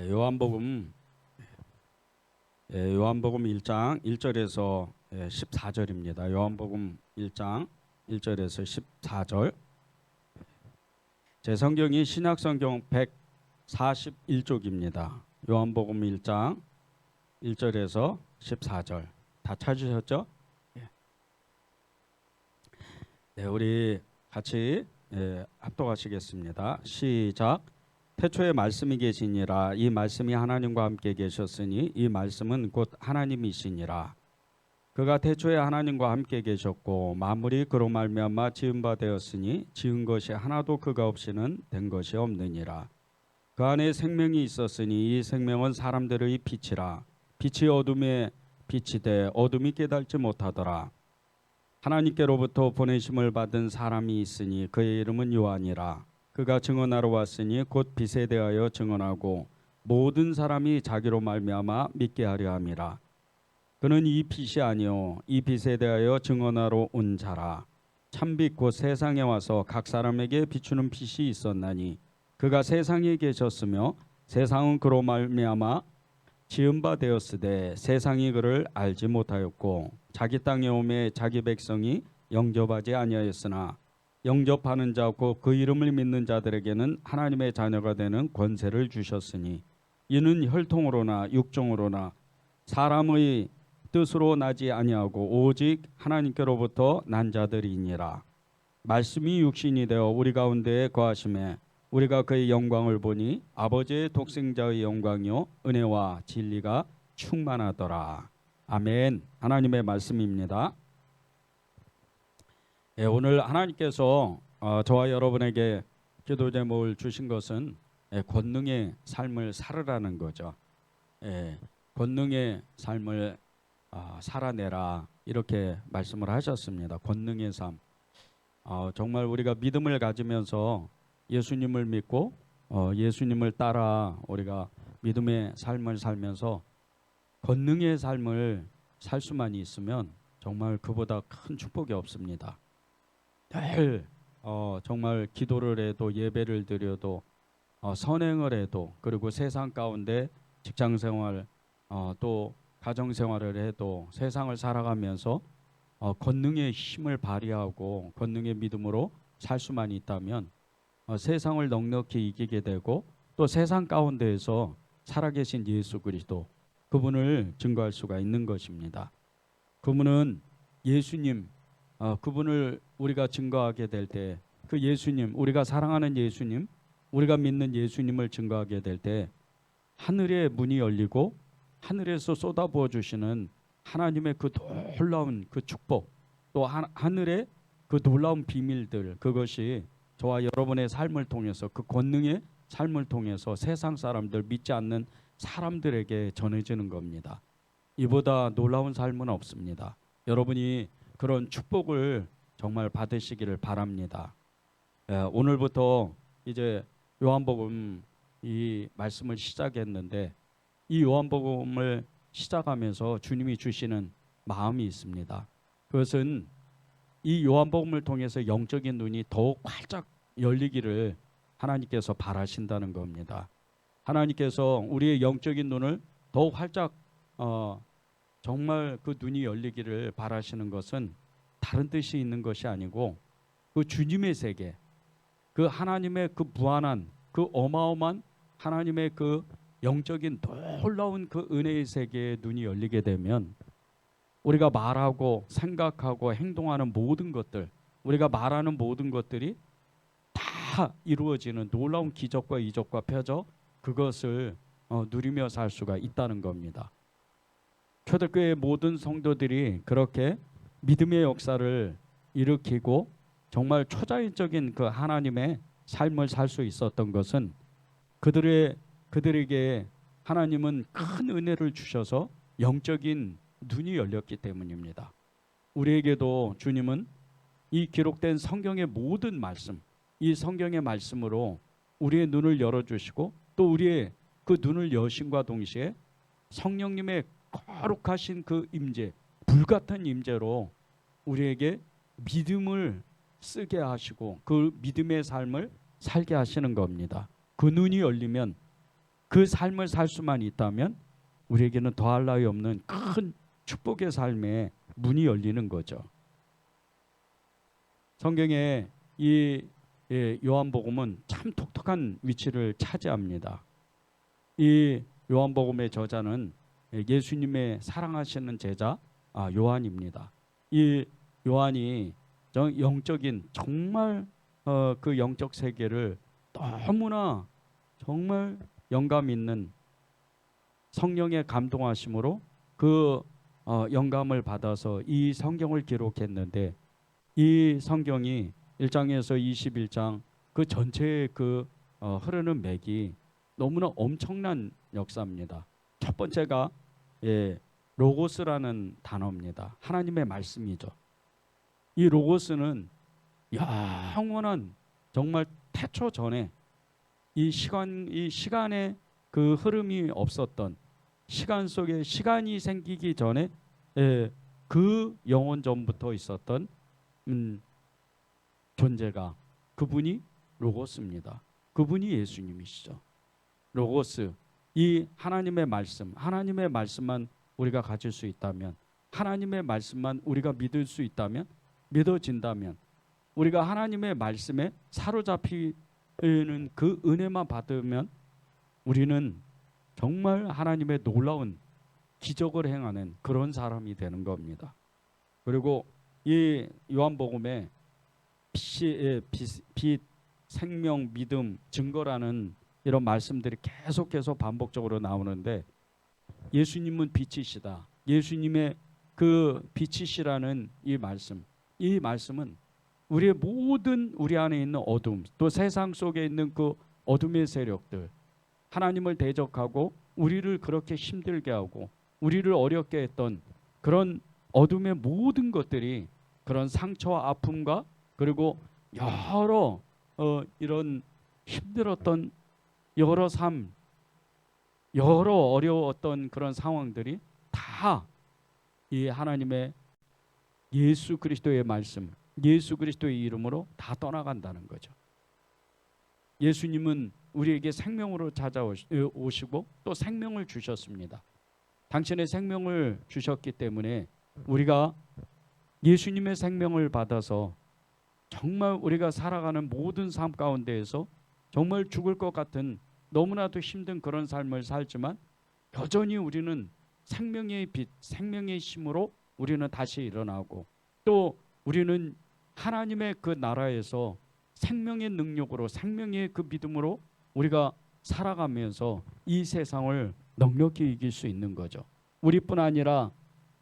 요한복음 1장 1절에서 14절입니다. 요한복음 1장 1절에서 14절. 제 성경이 신약성경 141쪽입니다. 요한복음 1장 1절에서 14절. 다 찾으셨죠? 네, 우리 같이 합독하시겠습니다. 시작. 태초에 말씀이 계시니라. 이 말씀이 하나님과 함께 계셨으니 이 말씀은 곧 하나님이시니라. 그가 태초에 하나님과 함께 계셨고 만물이 그로 말미암아 지은 바 되었으니 지은 것이 하나도 그가 없이는 된 것이 없느니라. 그 안에 생명이 있었으니 이 생명은 사람들의 빛이라. 빛이 어둠에 빛이되 어둠이 깨닫지 못하더라. 하나님께로부터 보내심을 받은 사람이 있으니 그의 이름은 요한이라. 그가 증언하러 왔으니 곧 빛에 대하여 증언하고 모든 사람이 자기로 말미암아 믿게 하려 함이라. 그는 이 빛이 아니요 이 빛에 대하여 증언하러 온 자라. 참빛 곧 세상에 와서 각 사람에게 비추는 빛이 있었나니 그가 세상에 계셨으며 세상은 그로 말미암아 지은 바 되었으되 세상이 그를 알지 못하였고 자기 땅에 오매 자기 백성이 영접하지 아니하였으나 영접하는 자 곧 그 이름을 믿는 자들에게는 하나님의 자녀가 되는 권세를 주셨으니 이는 혈통으로나 육종으로나 사람의 뜻으로 나지 아니하고 오직 하나님께로부터 난 자들이니라. 말씀이 육신이 되어 우리 가운데에 거하심에 우리가 그의 영광을 보니 아버지의 독생자의 영광이요 은혜와 진리가 충만하더라. 아멘. 하나님의 말씀입니다. 오늘 하나님께서 저와 여러분에게 기도 제목을 주신 것은 권능의 삶을 살으라는 거죠. 권능의 삶을 살아내라 이렇게 말씀을 하셨습니다. 권능의 삶. 정말 우리가 믿음을 가지면서 예수님을 믿고 예수님을 따라 우리가 믿음의 삶을 살면서 권능의 삶을 살 수만 있으면 정말 그보다 큰 축복이 없습니다. 늘 정말 기도를 해도 예배를 드려도 선행을 해도 그리고 세상 가운데 직장생활 또 가정생활을 해도 세상을 살아가면서 권능의 힘을 발휘하고 권능의 믿음으로 살 수만 있다면 세상을 넉넉히 이기게 되고 또 세상 가운데에서 살아계신 예수 그리스도 그분을 증거할 수가 있는 것입니다. 그분은 예수님 그분을 우리가 증거하게 될 때 그 예수님 우리가 사랑하는 예수님 우리가 믿는 예수님을 증거하게 될 때 하늘의 문이 열리고 하늘에서 쏟아부어 주시는 하나님의 그 놀라운 그 축복 또 하늘의 그 놀라운 비밀들 그것이 저와 여러분의 삶을 통해서 그 권능의 삶을 통해서 세상 사람들 믿지 않는 사람들에게 전해지는 겁니다. 이보다 놀라운 삶은 없습니다. 여러분이 그런 축복을 정말 받으시기를 바랍니다. 오늘부터 이제 요한복음 이 말씀을 시작했는데 이 요한복음을 시작하면서 주님이 주시는 마음이 있습니다. 그것은 이 요한복음을 통해서 영적인 눈이 더욱 활짝 열리기를 하나님께서 바라신다는 겁니다. 하나님께서 우리의 영적인 눈을 더욱 활짝 정말 그 눈이 열리기를 바라시는 것은 다른 뜻이 있는 것이 아니고 그 주님의 세계 그 하나님의 그 무한한 그 어마어마한 하나님의 그 영적인 놀라운 그 은혜의 세계에 눈이 열리게 되면 우리가 말하고 생각하고 행동하는 모든 것들 우리가 말하는 모든 것들이 다 이루어지는 놀라운 기적과 이적과 표적 그것을 누리며 살 수가 있다는 겁니다. 초대교회 모든 성도들이 그렇게 믿음의 역사를 일으키고 정말 초자연적인 그 하나님의 삶을 살 수 있었던 것은 그들에게 하나님은 큰 은혜를 주셔서 영적인 눈이 열렸기 때문입니다. 우리에게도 주님은 이 기록된 성경의 모든 말씀, 이 성경의 말씀으로 우리의 눈을 열어주시고 또 우리의 그 눈을 여심과 동시에 성령님의 거룩하신 그 임재, 불같은 임재로 우리에게 믿음을 쓰게 하시고 그 믿음의 삶을 살게 하시는 겁니다. 그 눈이 열리면 그 삶을 살 수만 있다면 우리에게는 더할 나위 없는 큰 축복의 삶에 문이 열리는 거죠. 성경에 이 요한복음은 참 독특한 위치를 차지합니다. 이 요한복음의 저자는 예수님의 사랑하시는 제자 요한입니다. 이 요한이 영적인 정말 그 영적 세계를 너무나 정말 영감 있는 성령의 감동하심으로 그 영감을 받아서 이 성경을 기록했는데, 이 성경이 1장에서 21장 그 전체의 그 흐르는 맥이 너무나 엄청난 역사입니다. 첫 번째가 로고스라는 단어입니다. 하나님의 말씀이죠. 이 로고스는 영원한 정말 태초 전에 이 시간의 그 흐름이 없었던, 시간 속에 시간이 생기기 전에 그 영원 전부터 있었던 존재가, 그분이 로고스입니다. 그분이 예수님이시죠. 로고스, 이 하나님의 말씀, 하나님의 말씀만 우리가 가질 수 있다면, 하나님의 말씀만 우리가 믿을 수 있다면, 믿어진다면, 우리가 하나님의 말씀에 사로잡히는 그 은혜만 받으면 우리는 정말 하나님의 놀라운 기적을 행하는 그런 사람이 되는 겁니다. 그리고 이 요한복음에 빛, 생명, 믿음, 증거라는 이런 말씀들이 계속해서 반복적으로 나오는데, 예수님은 빛이시다, 예수님의 그 빛이시라는 이 말씀은 우리의 모든 우리 안에 있는 어둠, 또 세상 속에 있는 그 어둠의 세력들, 하나님을 대적하고 우리를 그렇게 힘들게 하고 우리를 어렵게 했던 그런 어둠의 모든 것들이, 그런 상처와 아픔과 그리고 여러 이런 힘들었던 여러 삶, 여러 어려웠던 그런 상황들이 다 이 하나님의 예수 그리스도의 말씀, 예수 그리스도의 이름으로 다 떠나간다는 거죠. 예수님은 우리에게 생명으로 찾아오시고 또 생명을 주셨습니다. 당신의 생명을 주셨기 때문에 우리가 예수님의 생명을 받아서 정말 우리가 살아가는 모든 삶 가운데에서 정말 죽을 것 같은 너무나도 힘든 그런 삶을 살지만 여전히 우리는 생명의 빛, 생명의 힘으로 우리는 다시 일어나고, 또 우리는 하나님의 그 나라에서 생명의 능력으로, 생명의 그 믿음으로 우리가 살아가면서 이 세상을 넉넉히 이길 수 있는 거죠. 우리뿐 아니라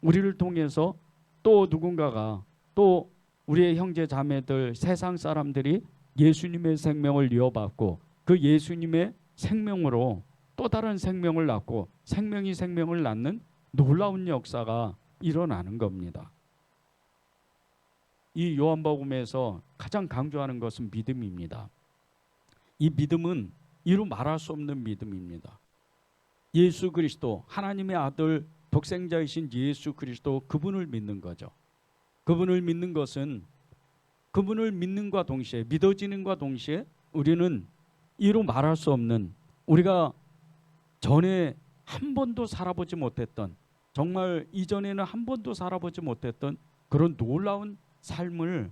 우리를 통해서 또 누군가가, 또 우리의 형제 자매들, 세상 사람들이 예수님의 생명을 이어받고 그 예수님의 생명으로 또 다른 생명을 낳고 생명이 생명을 낳는 놀라운 역사가 일어나는 겁니다. 이 요한복음에서 가장 강조하는 것은 믿음입니다. 이 믿음은 이루 말할 수 없는 믿음입니다. 예수 그리스도, 하나님의 아들 독생자이신 예수 그리스도, 그분을 믿는 거죠. 그분을 믿는 것은, 그분을 믿는과 동시에, 믿어지는과 동시에 우리는 이루 말할 수 없는, 우리가 전에 한 번도 살아보지 못했던, 정말 이전에는 한 번도 살아보지 못했던 그런 놀라운 삶을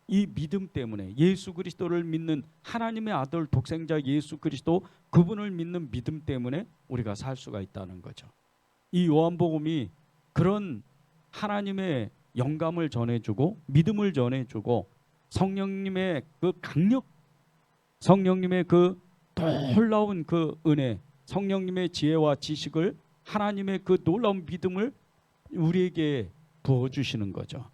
이 믿음 때문에, 예수 그리스도를 믿는 하나님의 아들 독생자 예수 그리스도, 그분을 믿는 믿음 때문에 우리가 살 수가 있다는 거죠. 이 요한복음이 그런 하나님의 영감을 전해주고 믿음을 전해주고 성령님의 그 강력, 성령님의 그 놀라운 그 은혜, 성령님의 지혜와 지식을, 하나님의 그 놀라운 믿음을 우리에게 부어주시는 거죠.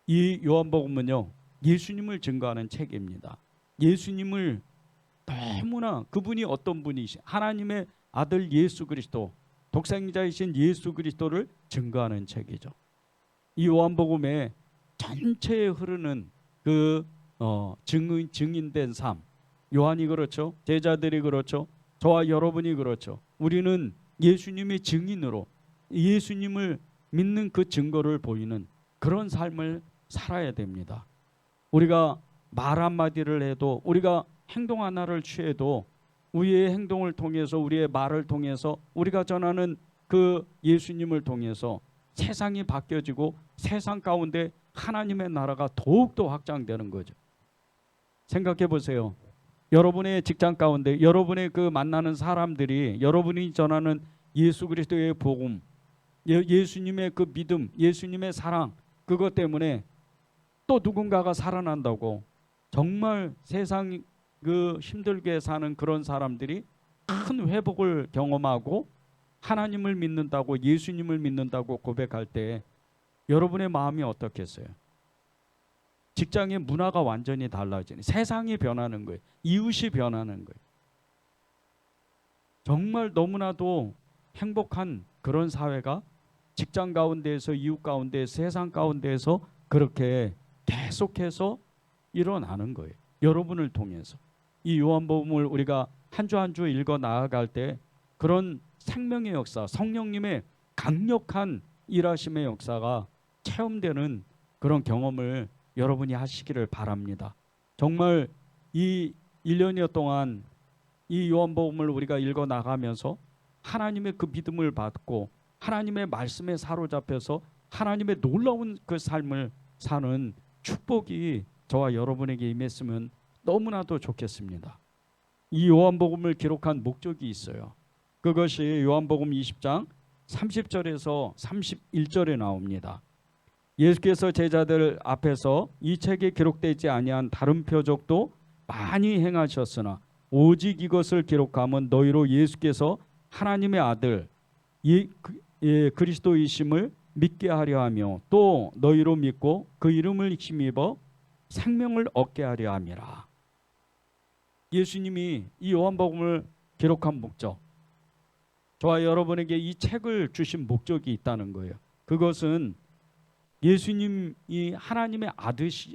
이 요한복음은요, 예수님을 증거하는 책입니다. 예수님을 너무나, 그분이 어떤 분이시, 하나님의 아들 예수 그리스도, 독생자이신 예수 그리스도를 증거하는 책이죠. 이 요한복음에 전체에 흐르는 그 증인된 삶, 요한이 그렇죠, 제자들이 그렇죠, 저와 여러분이 그렇죠. 우리는 예수님의 증인으로 예수님을 믿는 그 증거를 보이는 그런 삶을 살아야 됩니다. 우리가 말 한마디를 해도, 우리가 행동 하나를 취해도 우리의 행동을 통해서, 우리의 말을 통해서, 우리가 전하는 그 예수님을 통해서 세상이 바뀌어지고 세상 가운데 하나님의 나라가 더욱더 확장되는 거죠. 생각해 보세요. 여러분의 직장 가운데 여러분의 그 만나는 사람들이 여러분이 전하는 예수 그리스도의 복음, 예수님의 그 믿음, 예수님의 사랑, 그것 때문에 또 누군가가 살아난다고, 정말 세상 그 힘들게 사는 그런 사람들이 큰 회복을 경험하고 하나님을 믿는다고, 예수님을 믿는다고 고백할 때 여러분의 마음이 어떻겠어요? 직장의 문화가 완전히 달라지는, 세상이 변하는 거예요. 이웃이 변하는 거예요. 정말 너무나도 행복한 그런 사회가 직장 가운데에서, 이웃 가운데에서, 세상 가운데에서 그렇게 계속해서 일어나는 거예요. 여러분을 통해서. 이 요한복음을 우리가 한 주 한 주 읽어 나아갈 때 그런 생명의 역사, 성령님의 강력한 일하심의 역사가 체험되는 그런 경험을 여러분이 하시기를 바랍니다. 정말 이 1년여 동안 이 요한복음을 우리가 읽어 나가면서 하나님의 그 믿음을 받고 하나님의 말씀에 사로잡혀서 하나님의 놀라운 그 삶을 사는 축복이 저와 여러분에게 임했으면 너무나도 좋겠습니다. 이 요한복음을 기록한 목적이 있어요. 그것이 요한복음 20장 30절에서 31절에 나옵니다. 예수께서 제자들 앞에서 이 책에 기록되지 아니한 다른 표적도 많이 행하셨으나 오직 이것을 기록함은 너희로 예수께서 하나님의 아들 그리스도이심을 믿게 하려 하며 또 너희로 믿고 그 이름을 힘입어 생명을 얻게 하려 함이라. 예수님이 이 요한복음을 기록한 목적, 저와 여러분에게 이 책을 주신 목적이 있다는 거예요. 그것은 예수님이 하나님의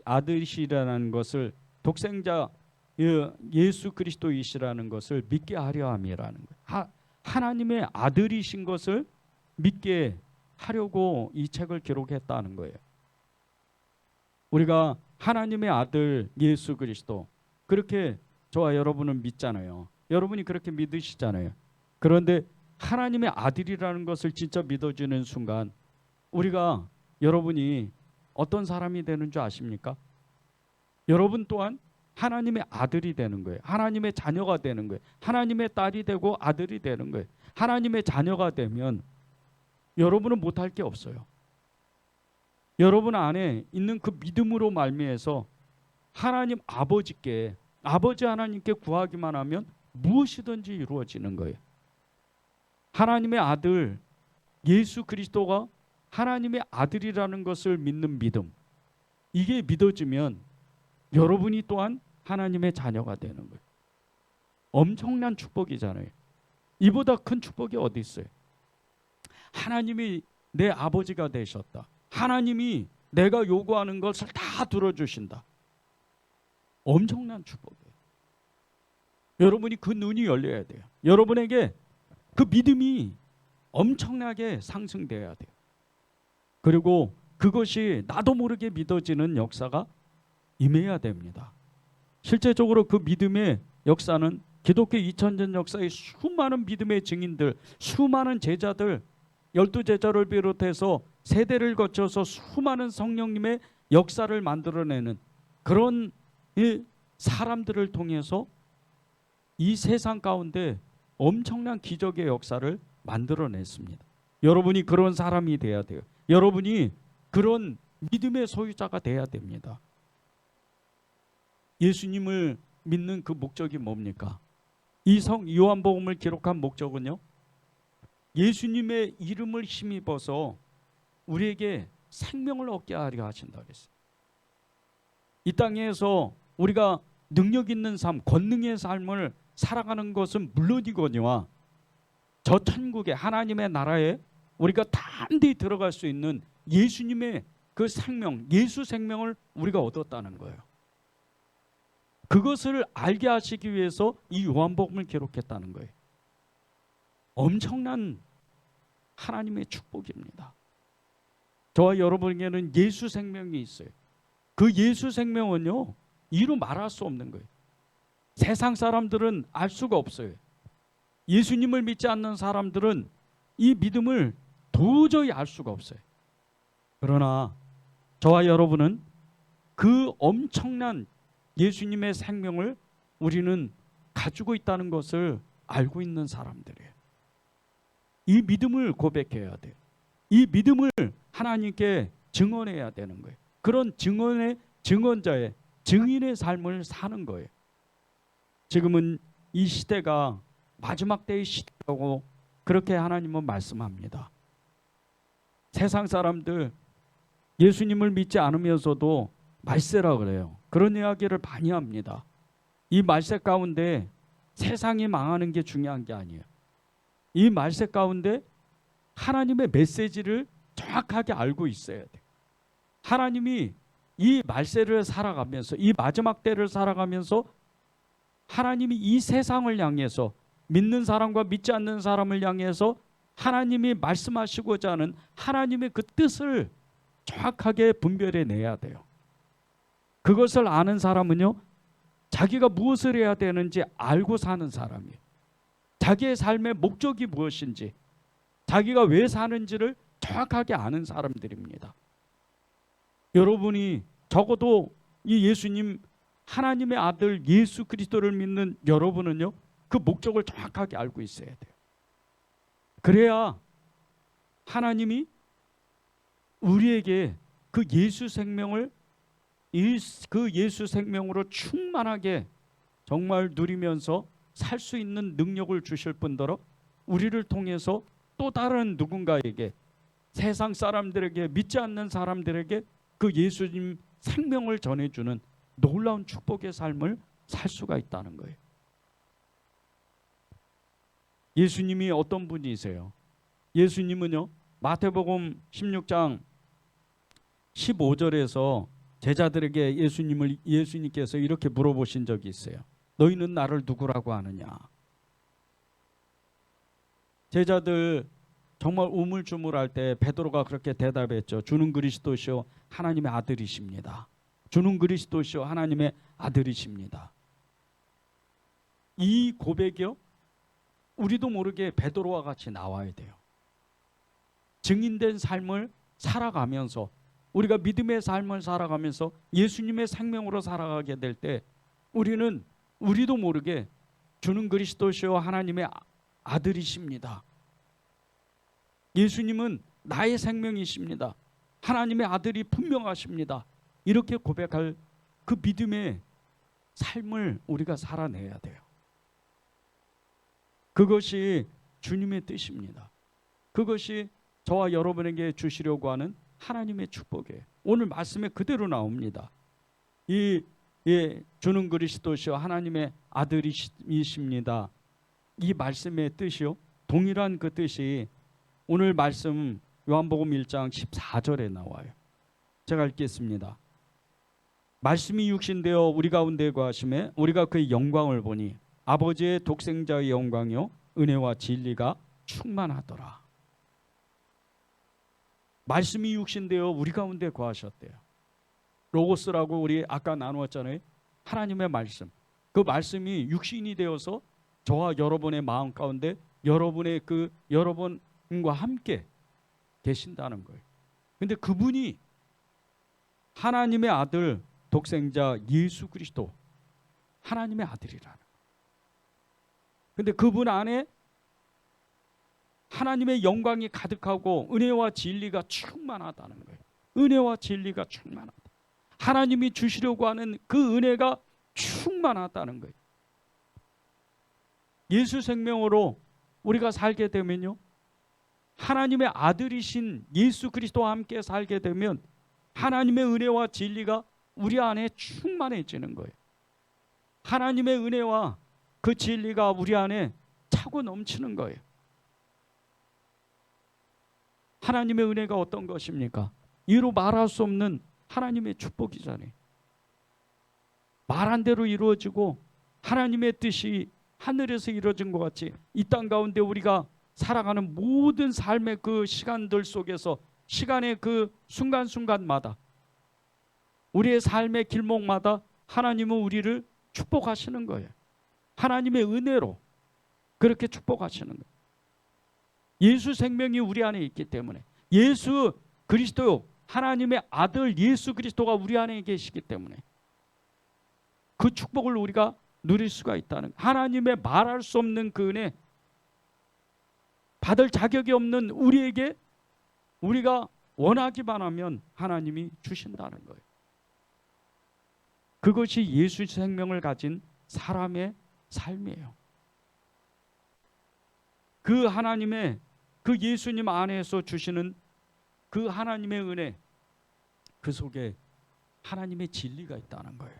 아들이시라는 것을, 독생자 예수 그리스도이시라는 것을 믿게 하려 함이라는 거예요. 하나님의 아들이신 것을 믿게 하려고 이 책을 기록했다는 거예요. 우리가 하나님의 아들 예수 그리스도, 그렇게 저와 여러분은 믿잖아요. 여러분이 그렇게 믿으시잖아요. 그런데 하나님의 아들이라는 것을 진짜 믿어주는 순간 우리가, 여러분이 어떤 사람이 되는 줄 아십니까? 여러분 또한 하나님의 아들이 되는 거예요. 하나님의 자녀가 되는 거예요. 하나님의 딸이 되고 아들이 되는 거예요. 하나님의 자녀가 되면 여러분은 못할 게 없어요. 여러분 안에 있는 그 믿음으로 말미에서 하나님 아버지께, 아버지 하나님께 구하기만 하면 무엇이든지 이루어지는 거예요. 하나님의 아들 예수 그리스도가 하나님의 아들이라는 것을 믿는 믿음, 이게 믿어지면 여러분이 또한 하나님의 자녀가 되는 거예요. 엄청난 축복이잖아요. 이보다 큰 축복이 어디 있어요? 하나님이 내 아버지가 되셨다. 하나님이 내가 요구하는 것을 다 들어주신다. 엄청난 축복이에요. 여러분이 그 눈이 열려야 돼요. 여러분에게 그 믿음이 엄청나게 상승돼야 돼요. 그리고 그것이 나도 모르게 믿어지는 역사가 임해야 됩니다. 실제적으로 그 믿음의 역사는 기독교 2000년 역사의 수많은 믿음의 증인들, 수많은 제자들, 12제자를 비롯해서 세대를 거쳐서 수많은 성령님의 역사를 만들어내는 그런 사람들을 통해서 이 세상 가운데 엄청난 기적의 역사를 만들어냈습니다. 여러분이 그런 사람이 돼야 돼요. 여러분이 그런 믿음의 소유자가 돼야 됩니다. 예수님을 믿는 그 목적이 뭡니까? 이 요한복음을 기록한 목적은요, 예수님의 이름을 힘입어서 우리에게 생명을 얻게 하려 하신다 그랬어요. 이 땅에서 우리가 능력 있는 삶, 권능의 삶을 살아가는 것은 물론이거니와 저 천국의 하나님의 나라에 우리가 단디 들어갈 수 있는 예수님의 그 생명, 예수 생명을 우리가 얻었다는 거예요. 그것을 알게 하시기 위해서 이 요한복음을 기록했다는 거예요. 엄청난 하나님의 축복입니다. 저와 여러분에게는 예수 생명이 있어요. 그 예수 생명은요, 이루 말할 수 없는 거예요. 세상 사람들은 알 수가 없어요. 예수님을 믿지 않는 사람들은 이 믿음을 도저히 알 수가 없어요. 그러나 저와 여러분은 그 엄청난 예수님의 생명을 우리는 가지고 있다는 것을 알고 있는 사람들이에요. 이 믿음을 고백해야 돼요. 이 믿음을 하나님께 증언해야 되는 거예요. 그런 증언자의 증인의 삶을 사는 거예요. 지금은 이 시대가 마지막 때의 시대라고 그렇게 하나님은 말씀합니다. 세상 사람들 예수님을 믿지 않으면서도 말세라 그래요. 그런 이야기를 많이 합니다. 이 말세 가운데 세상이 망하는 게 중요한 게 아니에요. 이 말세 가운데 하나님의 메시지를 정확하게 알고 있어야 돼요. 하나님이 이 말세를 살아가면서, 이 마지막 때를 살아가면서 하나님이 이 세상을 향해서, 믿는 사람과 믿지 않는 사람을 향해서 하나님이 말씀하시고자 하는 하나님의 그 뜻을 정확하게 분별해 내야 돼요. 그것을 아는 사람은요, 자기가 무엇을 해야 되는지 알고 사는 사람이에요. 자기의 삶의 목적이 무엇인지, 자기가 왜 사는지를 정확하게 아는 사람들입니다. 여러분이 적어도 이 예수님, 하나님의 아들 예수 그리스도를 믿는 여러분은요, 그 목적을 정확하게 알고 있어야 돼요. 그래야 하나님이 우리에게 그 예수 생명을, 그 예수 생명으로 충만하게 정말 누리면서 살 수 있는 능력을 주실 뿐더러 우리를 통해서 또 다른 누군가에게, 세상 사람들에게, 믿지 않는 사람들에게 그 예수님 생명을 전해주는 놀라운 축복의 삶을 살 수가 있다는 거예요. 예수님이 어떤 분이세요? 예수님은요, 마태복음 16장 15절에서 제자들에게 예수님께서 이렇게 물어보신 적이 있어요. 너희는 나를 누구라고 하느냐? 제자들 정말 우물쭈물할 때 베드로가 그렇게 대답했죠. 주는 그리스도시요 하나님의 아들이십니다. 주는 그리스도시요 하나님의 아들이십니다. 이 고백이요, 우리도 모르게 베드로와 같이 나와야 돼요. 증인된 삶을 살아가면서, 우리가 믿음의 삶을 살아가면서 예수님의 생명으로 살아가게 될 때 우리도 모르게 주는 그리스도시요 하나님의 아들이십니다. 예수님은 나의 생명이십니다. 하나님의 아들이 분명하십니다. 이렇게 고백할 그 믿음의 삶을 우리가 살아내야 돼요. 그것이 주님의 뜻입니다. 그것이 저와 여러분에게 주시려고 하는 하나님의 축복이에요. 오늘 말씀에 그대로 나옵니다. 주는 그리스도시요 하나님의 아들이십니다. 이 말씀의 뜻이요, 동일한 그 뜻이 오늘 말씀 요한복음 1장 14절에 나와요. 제가 읽겠습니다. 말씀이 육신되어 우리 가운데 거하심에 우리가 그의 영광을 보니 아버지의 독생자의 영광이요 은혜와 진리가 충만하더라. 말씀이 육신되어 우리 가운데 거하셨대요. 로고스라고 우리 아까 나누었잖아요. 하나님의 말씀. 그 말씀이 육신이 되어서 저와 여러분의 마음 가운데 여러분과 함께 계신다는 거예요. 근데 그분이 하나님의 아들, 독생자 예수 그리스도, 하나님의 아들이라는 거예요. 근데 그분 안에 하나님의 영광이 가득하고 은혜와 진리가 충만하다는 거예요. 은혜와 진리가 충만하다. 하나님이 주시려고 하는 그 은혜가 충만하다는 거예요. 예수 생명으로 우리가 살게 되면요, 하나님의 아들이신 예수 그리스도와 함께 살게 되면 하나님의 은혜와 진리가 우리 안에 충만해지는 거예요. 하나님의 은혜와 그 진리가 우리 안에 차고 넘치는 거예요. 하나님의 은혜가 어떤 것입니까? 이루 말할 수 없는 하나님의 축복이잖아요. 말한 대로 이루어지고 하나님의 뜻이 하늘에서 이루어진 것 같이 이 땅 가운데 우리가 살아가는 모든 삶의 그 시간들 속에서, 시간의 그 순간순간마다, 우리의 삶의 길목마다 하나님은 우리를 축복하시는 거예요. 하나님의 은혜로 그렇게 축복하시는 거예요. 예수 생명이 우리 안에 있기 때문에, 예수 그리스도 하나님의 아들 예수 그리스도가 우리 안에 계시기 때문에 그 축복을 우리가 누릴 수가 있다는, 하나님의 말할 수 없는 그 은혜, 받을 자격이 없는 우리에게 우리가 원하기만 하면 하나님이 주신다는 거예요. 그것이 예수 생명을 가진 사람의 삶이에요. 그 하나님의, 그 예수님 안에서 주시는 그 하나님의 은혜, 그 속에 하나님의 진리가 있다는 거예요.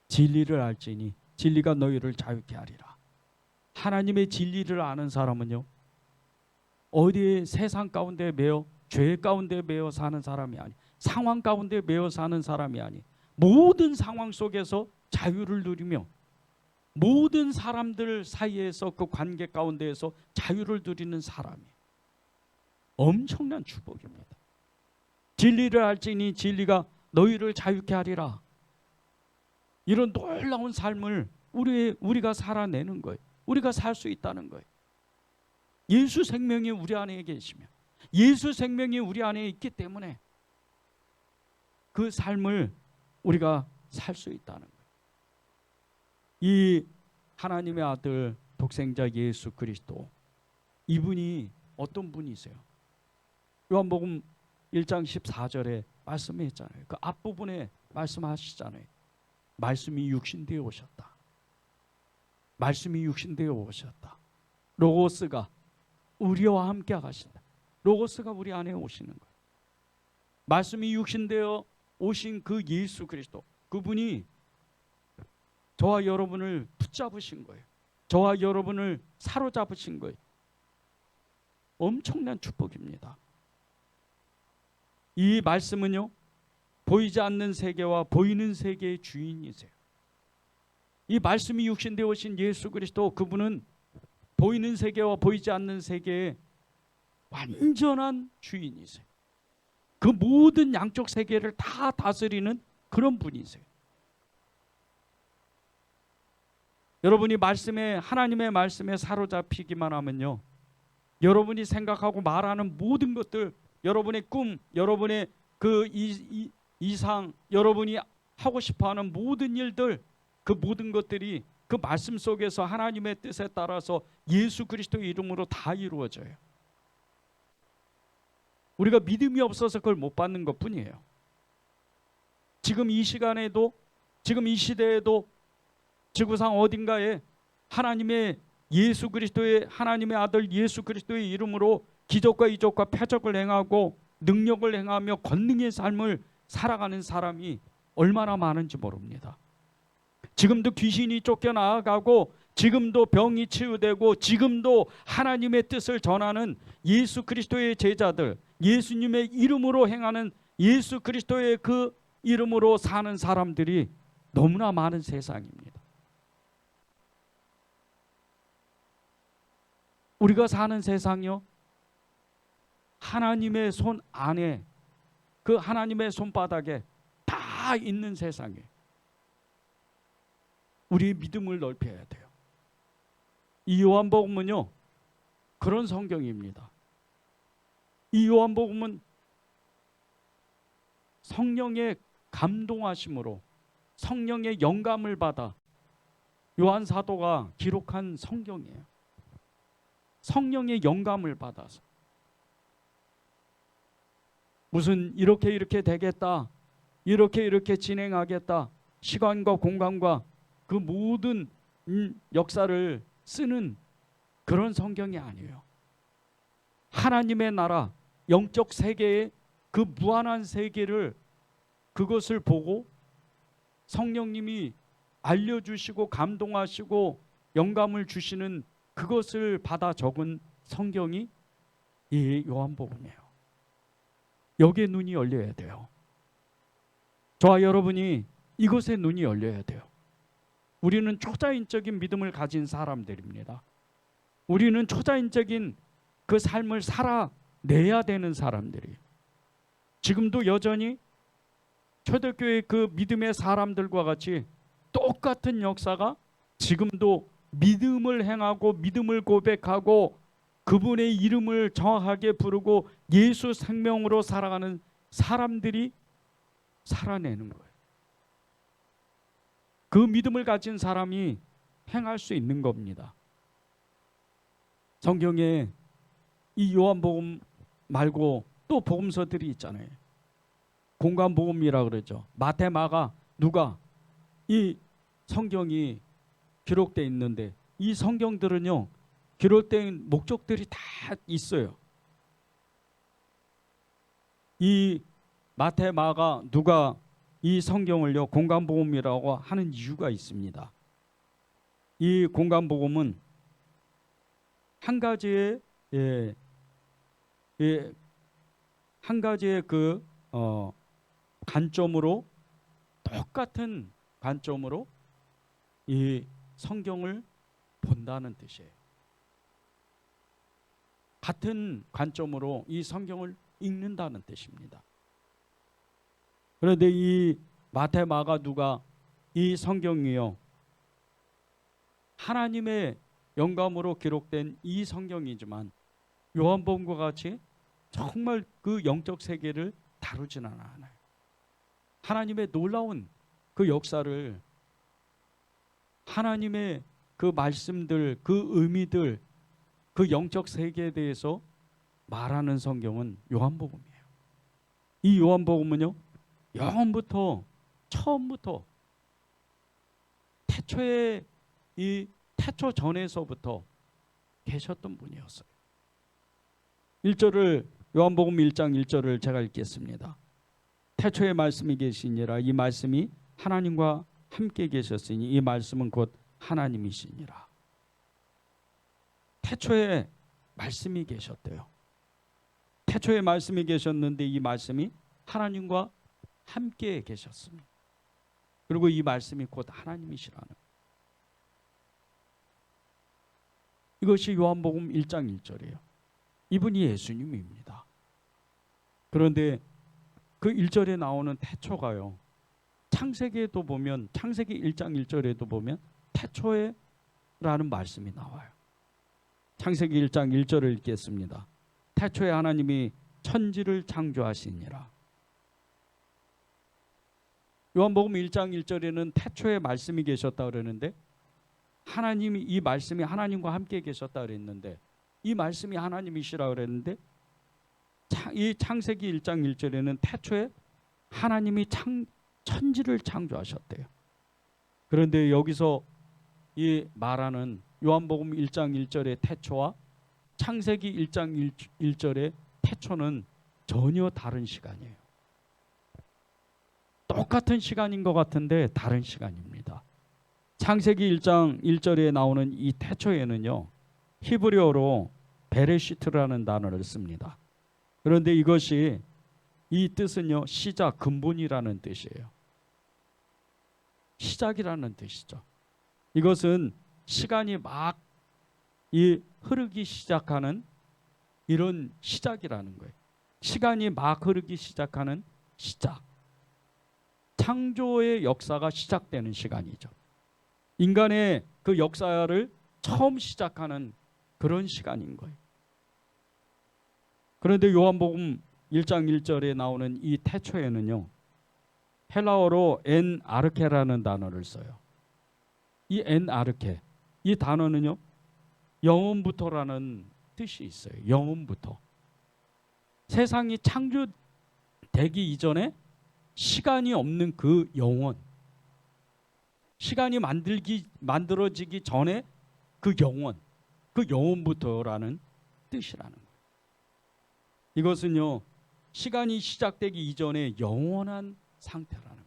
진리를 알지니 진리가 너희를 자유케 하리라. 하나님의 진리를 아는 사람은요, 어디에 세상 가운데 매여, 죄 가운데 매여 사는 사람이 아니, 상황 가운데 매여 사는 사람이 아니, 모든 상황 속에서 자유를 누리며 모든 사람들 사이에서 그 관계 가운데에서 자유를 누리는 사람이 엄청난 축복입니다. 진리를 알지니 진리가 너희를 자유케 하리라. 이런 놀라운 삶을 우리가 살아내는 거예요. 우리가 살 수 있다는 거예요. 예수 생명이 우리 안에 계시면, 예수 생명이 우리 안에 있기 때문에 그 삶을 우리가 살 수 있다는 거예요. 이 하나님의 아들 독생자 예수 그리스도, 이분이 어떤 분이세요? 요한복음 1장 14절에 말씀했잖아요. 그 앞부분에 말씀하시잖아요. 말씀이 육신되어 오셨다. 말씀이 육신되어 오셨다. 로고스가 우리와 함께 하신다. 로고스가 우리 안에 오시는 거예요. 말씀이 육신되어 오신 그 예수 그리스도, 그분이 저와 여러분을 붙잡으신 거예요. 저와 여러분을 사로잡으신 거예요. 엄청난 축복입니다. 이 말씀은요, 보이지 않는 세계와 보이는 세계의 주인이세요. 이 말씀이 육신되어 오신 예수 그리스도, 그분은 보이는 세계와 보이지 않는 세계의 완전한 주인이세요. 그 모든 양쪽 세계를 다 다스리는 그런 분이세요. 여러분이 하나님의 말씀에 사로잡히기만 하면요, 여러분이 생각하고 말하는 모든 것들, 여러분의 꿈, 여러분의 그 이상, 여러분이 하고 싶어하는 모든 일들, 그 모든 것들이 그 말씀 속에서 하나님의 뜻에 따라서 예수 그리스도의 이름으로 다 이루어져요. 우리가 믿음이 없어서 그걸 못 받는 것뿐이에요. 지금 이 시간에도, 지금 이 시대에도 지구상 어딘가에 하나님의 예수 그리스도의, 하나님의 아들 예수 그리스도의 이름으로 기적과 이적과 표적을 행하고 능력을 행하며 권능의 삶을 살아가는 사람이 얼마나 많은지 모릅니다. 지금도 귀신이 쫓겨나가고, 지금도 병이 치유되고, 지금도 하나님의 뜻을 전하는 예수 그리스도의 제자들, 예수님의 이름으로 행하는, 예수 그리스도의 그 이름으로 사는 사람들이 너무나 많은 세상입니다. 우리가 사는 세상이요, 하나님의 손 안에, 그 하나님의 손바닥에 다 있는 세상이에요. 우리의 믿음을 넓혀야 돼요. 이 요한복음은요, 그런 성경입니다. 이 요한복음은 성령의 감동하심으로, 성령의 영감을 받아 요한 사도가 기록한 성경이에요. 성령의 영감을 받아서 무슨 이렇게 되겠다, 이렇게 진행하겠다, 시간과 공간과 그 모든 역사를 쓰는 그런 성경이 아니에요. 하나님의 나라, 영적 세계의 그 무한한 세계를, 그것을 보고 성령님이 알려주시고 감동하시고 영감을 주시는 그것을 받아 적은 성경이 이 요한복음이에요. 여기에 눈이 열려야 돼요. 저와 여러분이 이것에 눈이 열려야 돼요. 우리는 초자연적인 믿음을 가진 사람들입니다. 우리는 초자연적인 그 삶을 살아내야 되는 사람들이에요. 지금도 여전히 초대교회 그 믿음의 사람들과 같이 똑같은 역사가 지금도 믿음을 행하고 믿음을 고백하고 그분의 이름을 정확하게 부르고 예수 생명으로 살아가는 사람들이 살아내는 거예요. 그 믿음을 가진 사람이 행할 수 있는 겁니다. 성경에 이 요한복음 말고 또 복음서들이 있잖아요. 공관복음이라 그러죠. 마태, 마가, 누가, 이 성경이 기록되어 있는데 이 성경들은요, 기록된 목적들이 다 있어요. 이 마태, 마가, 누가 이 성경을요 공관복음이라고 하는 이유가 있습니다. 이 공관복음은 한 가지의 한 가지의 그 관점으로, 똑같은 관점으로 이 성경을 본다는 뜻이에요. 같은 관점으로 이 성경을 읽는다는 뜻입니다. 그런데 이 마태, 마가, 누가 이 성경이요, 하나님의 영감으로 기록된 이 성경이지만 요한복음과 같이 정말 그 영적 세계를 다루지는 않아요. 하나님의 놀라운 그 역사를, 하나님의 그 말씀들, 그 의미들, 그 영적 세계에 대해서 말하는 성경은 요한복음이에요. 이 요한복음은요, 영원부터, 처음부터, 태초에, 이 태초 전에서부터 계셨던 분이었어요. 1절을, 요한복음 1장 1절을 제가 읽겠습니다. 태초에 말씀이 계시니라. 이 말씀이 하나님과 함께 계셨으니 이 말씀은 곧 하나님이시니라. 태초에 말씀이 계셨대요. 태초에 말씀이 계셨는데 이 말씀이 하나님과 함께 계셨습니다. 그리고 이 말씀이 곧 하나님이시라는, 이것이 요한복음 1장 1절이에요. 이분이 예수님입니다. 그런데 그 1절에 나오는 태초가요, 창세기에도 보면, 창세기 1장 1절에도 보면 태초에 라는 말씀이 나와요. 창세기 1장 1절을 읽겠습니다. 태초에 하나님이 천지를 창조하시니라. 요한복음 1장 1절에는 태초에 말씀이 계셨다 그러는데, 하나님이, 이 말씀이 하나님과 함께 계셨다 그랬는데, 이 말씀이 하나님이시라 그랬는데, 이 창세기 1장 1절에는 태초에 하나님이 천지를 창조하셨대요. 그런데 여기서 이 말하는 요한복음 1장 1절의 태초와 창세기 1장 1절의 태초는 전혀 다른 시간이에요. 똑같은 시간인 것 같은데 다른 시간입니다. 창세기 1장 1절에 나오는 이 태초에는요, 히브리어로 베레시트라는 단어를 씁니다. 그런데 이것이, 이 뜻은요, 시작, 근본이라는 뜻이에요. 시작이라는 뜻이죠. 이것은 시간이 막 흐르기 시작하는 이런 시작이라는 거예요. 시간이 막 흐르기 시작하는 시작. 창조의 역사가 시작되는 시간이죠. 인간의 그 역사를 처음 시작하는 그런 시간인 거예요. 그런데 요한복음 1장 1절에 나오는 이 태초에는요, 헬라어로 엔 아르케라는 단어를 써요. 이 엔 아르케, 이 단어는요, 영원부터라는 뜻이 있어요. 영원부터. 세상이 창조되기 이전에 시간이 없는 그 영원, 시간이 만들어지기 전에 그 영원, 그 영원부터라는 뜻이라는 거예요. 이것은요, 시간이 시작되기 이전에 영원한 상태라는 거예요.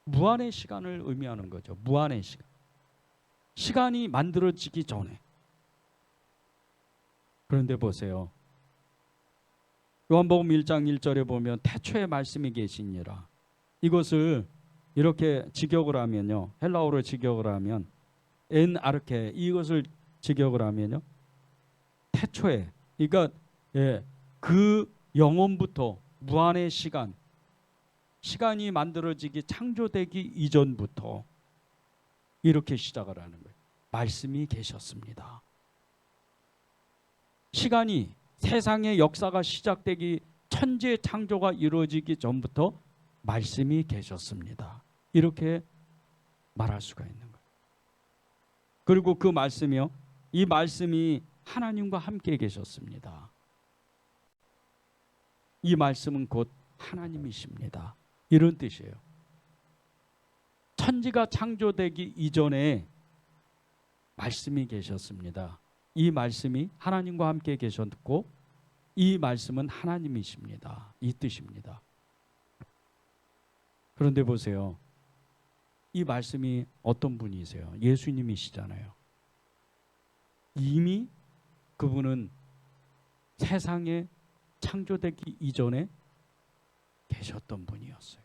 무한의 시간을 의미하는 거죠. 무한의 시간. 시간이 만들어지기 전에. 그런데 보세요. 요한복음 1장 1절에 보면 태초에 말씀이 계시니라. 이것을 이렇게 직역을 하면요, 헬라어로 직역을 하면 엔 아르케, 이것을 직역을 하면요, 태초에, 그러니까 그 영원부터, 무한의 시간, 시간이 만들어지기, 창조되기 이전부터 이렇게 시작을 하는 거예요. 말씀이 계셨습니다. 시간이 세상의 역사가 시작되기 천지의 창조가 이루어지기 전부터 말씀이 계셨습니다. 이렇게 말할 수가 있는 거예요. 그리고 그 말씀이요, 이 말씀이 하나님과 함께 계셨습니다. 이 말씀은 곧 하나님이십니다. 이런 뜻이에요. 천지가 창조되기 이전에 말씀이 계셨습니다. 이 말씀이 하나님과 함께 계셨고 이 말씀은 하나님이십니다. 이 뜻입니다. 그런데 보세요. 이 말씀이 어떤 분이세요? 예수님이시잖아요. 이미 그분은 세상에 창조되기 이전에 계셨던 분이었어요.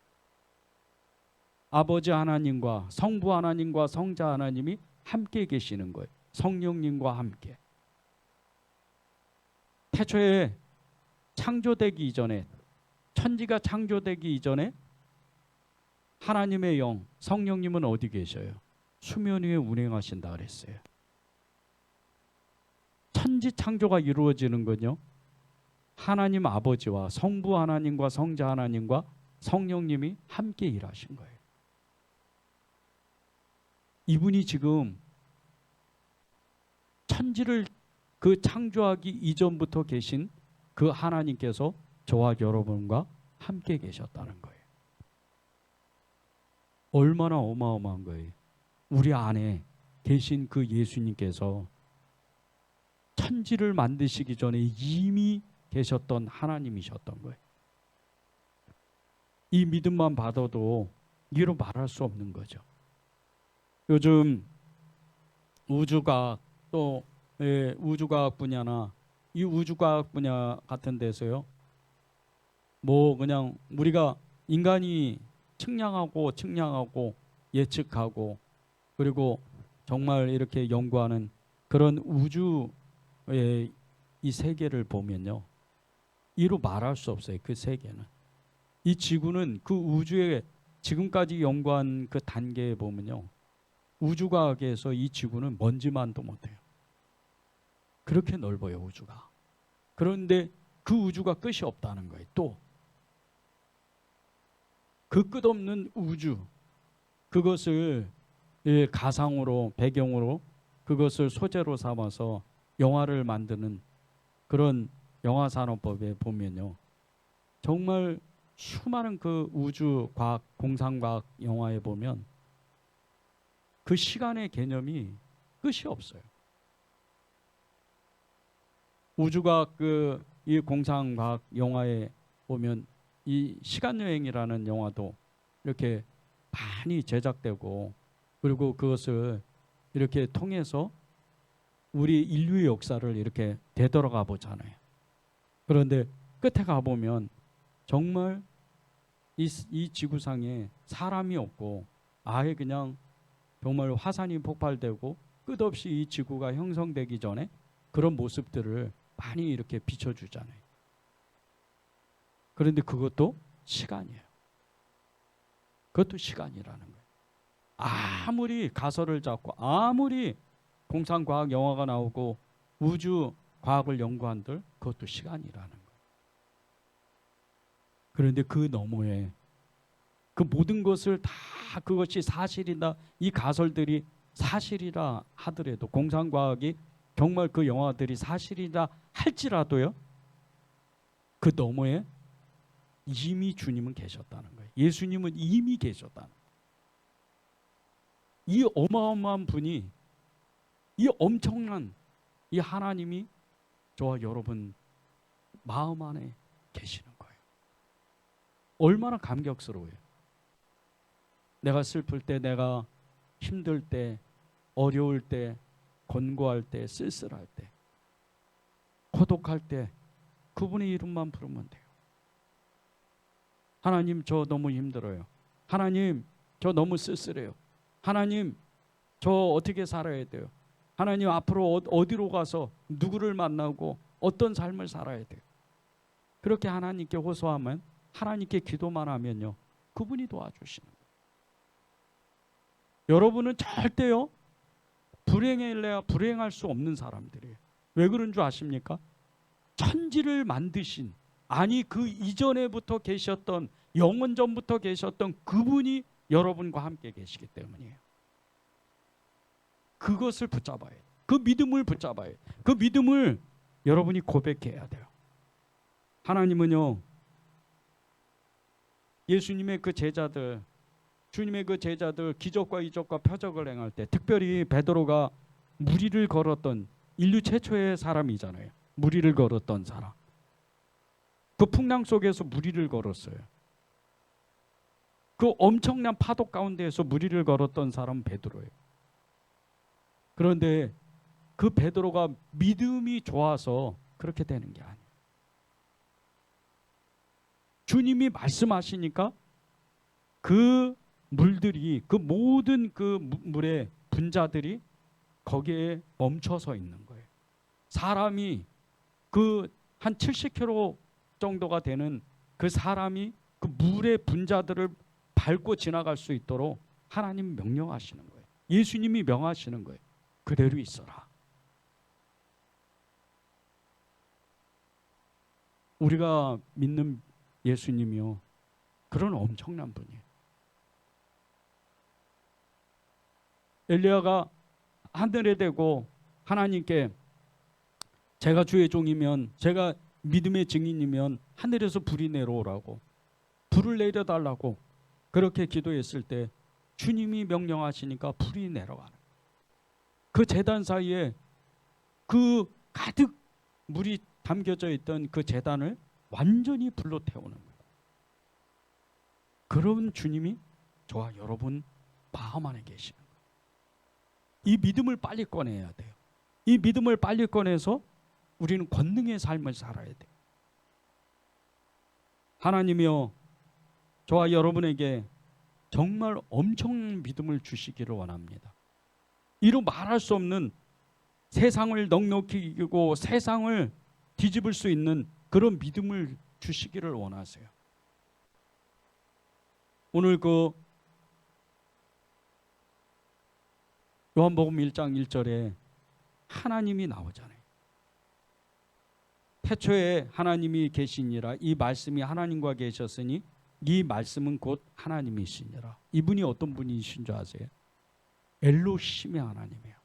아버지 하나님과 성부 하나님과 성자 하나님이 함께 계시는 거예요. 성령님과 함께. 태초에 창조되기 이전에, 천지가 창조되기 이전에 하나님의 영, 성령님은 어디 계셔요? 수면 위에 운행하신다 그랬어요. 천지 창조가 이루어지는 건요, 하나님 아버지와 성부 하나님과 성자 하나님과 성령님이 함께 일하신 거예요. 이분이 지금 천지를 그 창조하기 이전부터 계신 그 하나님께서 저와 여러분과 함께 계셨다는 거예요. 얼마나 어마어마한 거예요. 우리 안에 계신 그 예수님께서 천지를 만드시기 전에 이미 계셨던 하나님이셨던 거예요. 이 믿음만 받아도 이로 말할 수 없는 거죠. 요즘 우주과학 또 우주과학 분야나 이 우주과학 분야 같은 데서요, 뭐 그냥 우리가 인간이 측량하고 예측하고 그리고 정말 이렇게 연구하는 그런 우주의 이 세계를 보면요, 이로 말할 수 없어요. 그 세계는, 이 지구는 그 우주에 지금까지 연구한 그 단계에 보면요, 우주과학에서 이 지구는 먼지만도 못해요. 그렇게 넓어요, 우주가. 그런데 그 우주가 끝이 없다는 거예요. 또 그 끝없는 우주, 그것을 가상으로, 배경으로 그것을 소재로 삼아서 영화를 만드는 그런 영화산업법에 보면요, 정말 수많은 그 우주과학, 공상과학 영화에 보면 그 시간의 개념이 끝이 없어요. 우주과학 이 공상과학 영화에 보면 이 시간여행이라는 영화도 이렇게 많이 제작되고, 그리고 그것을 이렇게 통해서 우리 인류의 역사를 이렇게 되돌아가 보잖아요. 그런데 끝에 가보면 정말 이 지구상에 사람이 없고 아예 그냥 정말 화산이 폭발되고 끝없이 이 지구가 형성되기 전에 그런 모습들을 많이 이렇게 비춰주잖아요. 그런데 그것도 시간이에요. 그것도 시간이라는 거예요. 아무리 가설을 잡고 아무리 공상과학 영화가 나오고 우주과학을 연구한들 그것도 시간이라는 거예요. 그런데 그 너머에 그 모든 것을 다 그것이 사실이다, 이 가설들이 사실이라 하더라도, 공상과학이 정말 그 영화들이 사실이라 할지라도요, 그 너머에 이미 주님은 계셨다는 거예요. 예수님은 이미 계셨다는 거예요. 이 어마어마한 분이, 이 엄청난 이 하나님이 저와 여러분 마음 안에 계시는 거예요. 얼마나 감격스러워요. 내가 슬플 때, 내가 힘들 때, 어려울 때, 권고할 때, 쓸쓸할 때, 고독할 때 그분의 이름만 부르면 돼요. 하나님, 저 너무 힘들어요. 하나님, 저 너무 쓸쓸해요. 하나님, 저 어떻게 살아야 돼요? 하나님, 앞으로 어디로 가서 누구를 만나고 어떤 삶을 살아야 돼요? 그렇게 하나님께 호소하면, 하나님께 기도만 하면요, 그분이 도와주시는 거예요. 여러분은 절대요 불행해야 불행할 수 없는 사람들이에요. 왜 그런 줄 아십니까? 천지를 만드신, 아니 그 이전에부터 계셨던, 영원 전부터 계셨던 그분이 여러분과 함께 계시기 때문이에요. 그것을 붙잡아야 돼요. 그 믿음을 붙잡아야 돼요. 그 믿음을 여러분이 고백해야 돼요. 하나님은요, 예수님의 그 제자들, 주님의 그 제자들 기적과 이적과 표적을 행할 때, 특별히 베드로가 무리를 걸었던 인류 최초의 사람이잖아요. 무리를 걸었던 사람. 그 풍랑 속에서 무리를 걸었어요. 그 엄청난 파도 가운데에서 무리를 걸었던 사람은 베드로예요. 그런데 그 베드로가 믿음이 좋아서 그렇게 되는 게 아니에요. 주님이 말씀하시니까 그 물들이, 그 모든 그 물의 분자들이 거기에 멈춰서 있는 거예요. 사람이 그 한 70km 정도가 되는 그 사람이 그 물의 분자들을 밟고 지나갈 수 있도록 하나님 명령하시는 거예요. 예수님이 명하시는 거예요. 그대로 있어라. 우리가 믿는 예수님이요, 그런 엄청난 분이에요. 엘리야가 하늘에 대고 하나님께 제가 주의 종이면, 제가 믿음의 증인이면 하늘에서 불이 내려오라고, 불을 내려달라고 그렇게 기도했을 때 주님이 명령하시니까 불이 내려가는, 그 제단 사이에 그 가득 물이 담겨져 있던 그 제단을 완전히 불로 태우는 거예요. 그런 주님이 저와 여러분 마음 안에 계시는 거예요. 이 믿음을 빨리 꺼내야 돼요. 이 믿음을 빨리 꺼내서 우리는 권능의 삶을 살아야 돼요. 하나님이요, 저와 여러분에게 정말 엄청난 믿음을 주시기를 원합니다. 이루 말할 수 없는, 세상을 넉넉히 이기고 세상을 뒤집을 수 있는 그런 믿음을 주시기를 원하세요. 오늘 그 요한복음 1장 1절에 하나님이 나오잖아요. 태초에 하나님이 계시니라, 이 말씀이 하나님과 계셨으니 이 말씀은 곧 하나님이시니라. 이분이 어떤 분이신 줄 아세요? 엘로힘의 하나님이에요.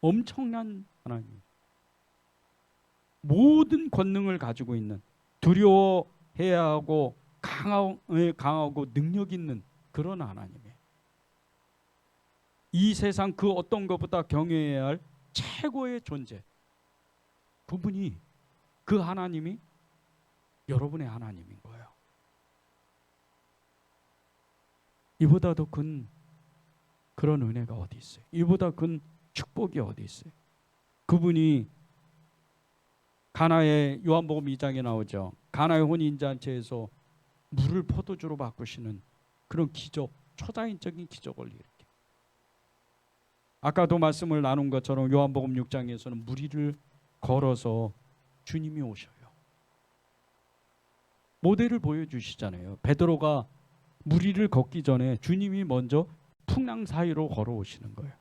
엄청난 하나님. 모든 권능을 가지고 있는, 두려워해야 하고 강하고 능력 있는 그런 하나님이에요. 이 세상 그 어떤 것보다 경외해야 할 최고의 존재, 그분이, 그 하나님이 여러분의 하나님인 거예요. 이보다 더 큰 그런 은혜가 어디 있어요? 이보다 큰 축복이 어디 있어요? 그분이 가나의, 요한복음 2장에 나오죠. 가나의 혼인잔치에서 물을 포도주로 바꾸시는 그런 기적, 초자연적인 기적을 일으켜. 아까도 말씀을 나눈 것처럼 요한복음 6장에서는 무리를 걸어서 주님이 오셔요. 모델을 보여주시잖아요. 베드로가 무리를 걷기 전에 주님이 먼저 풍랑 사이로 걸어오시는 거예요.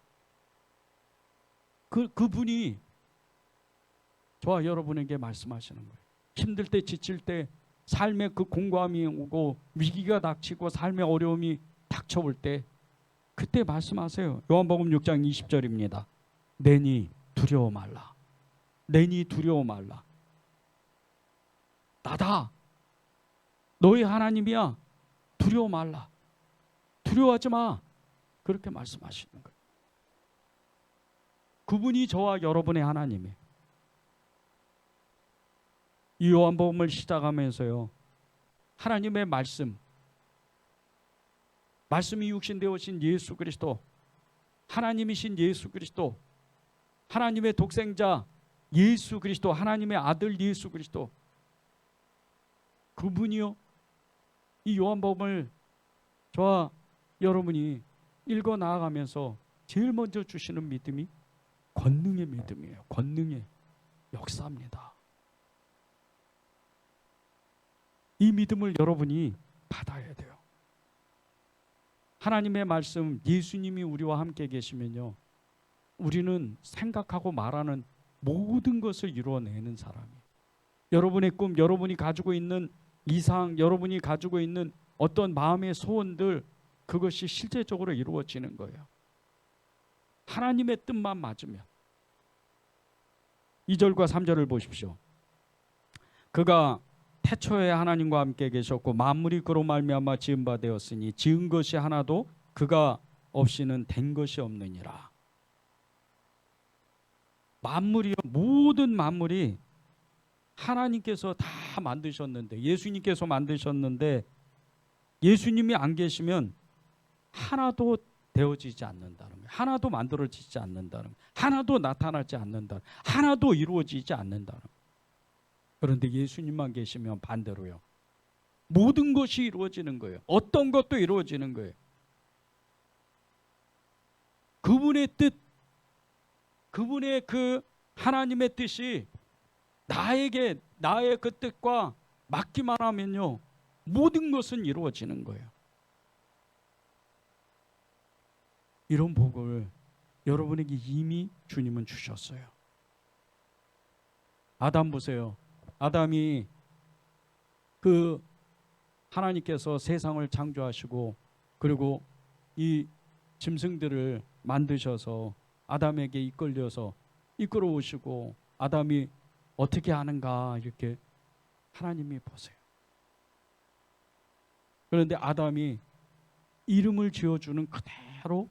그분이 저와 여러분에게 말씀하시는 거예요. 힘들 때, 지칠 때, 삶의 그 공고함이 오고 위기가 닥치고 삶의 어려움이 닥쳐올 때, 그때 말씀하세요. 요한복음 6장 20절입니다. 내니 두려워 말라. 내니 두려워 말라. 나다. 너희 하나님이야. 두려워 말라. 두려워하지 마. 그렇게 말씀하시는 거예요. 그분이 저와 여러분의 하나님이에요. 이 요한복음을 시작하면서요, 하나님의 말씀이 육신되어 오신 예수 그리스도, 하나님이신 예수 그리스도, 하나님의 독생자 예수 그리스도, 하나님의 아들 예수 그리스도, 그분이요, 이 요한복음을 저와 여러분이 읽어 나아가면서 제일 먼저 주시는 믿음이 권능의 믿음이에요. 권능의 역사입니다. 이 믿음을 여러분이 받아야 돼요. 하나님의 말씀, 예수님이 우리와 함께 계시면요, 우리는 생각하고 말하는 모든 것을 이루어내는 사람이에요. 여러분의 꿈, 여러분이 가지고 있는 이상, 여러분이 가지고 있는 어떤 마음의 소원들, 그것이 실제적으로 이루어지는 거예요. 하나님의 뜻만 맞으면. 2절과 3절을 보십시오. 그가 태초에 하나님과 함께 계셨고 만물이 그로 말미암아 지은 바 되었으니 지은 것이 하나도 그가 없이는 된 것이 없느니라. 만물이요, 모든 만물이 하나님께서 다 만드셨는데, 예수님께서 만드셨는데, 예수님이 안 계시면 하나도 되어지지 않는다는 거예요. 하나도 만들어지지 않는다는 거예요. 하나도 나타나지 않는다. 하나도 이루어지지 않는다는 거예요. 그런데 예수님만 계시면 반대로요, 모든 것이 이루어지는 거예요. 어떤 것도 이루어지는 거예요. 그분의 뜻, 그분의 그 하나님의 뜻이 나에게, 나의 그 뜻과 맞기만 하면요, 모든 것은 이루어지는 거예요. 이런 복을 여러분에게 이미 주님은 주셨어요. 아담 보세요. 아담이 그 하나님께서 세상을 창조하시고 그리고 이 짐승들을 만드셔서 아담에게 이끌어 오시고, 아담이 어떻게 하는가 이렇게 하나님이 보세요. 그런데 아담이 이름을 지어주는 그대로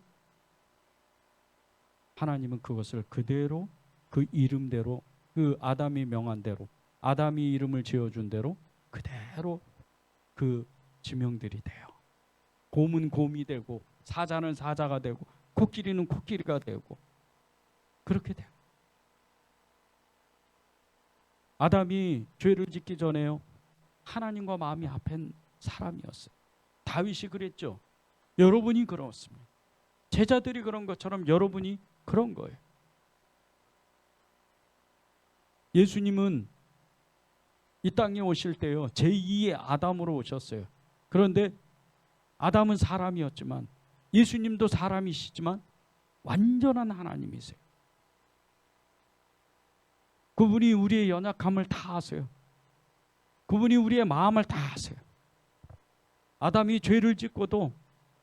하나님은 그것을 그대로 그 이름대로, 그 아담이 명한 대로, 아담이 이름을 지어준 대로 그대로 그 지명들이 돼요. 곰은 곰이 되고 사자는 사자가 되고 코끼리는 코끼리가 되고 그렇게 돼요. 아담이 죄를 짓기 전에요, 하나님과 마음이 합한 사람이었어요. 다윗이 그랬죠. 여러분이 그렇습니다. 제자들이 그런 것처럼 여러분이 그런 거예요. 예수님은 이 땅에 오실 때요, 제2의 아담으로 오셨어요. 그런데 아담은 사람이었지만 예수님도 사람이시지만 완전한 하나님이세요. 그분이 우리의 연약함을 다 아세요. 그분이 우리의 마음을 다 아세요. 아담이 죄를 짓고도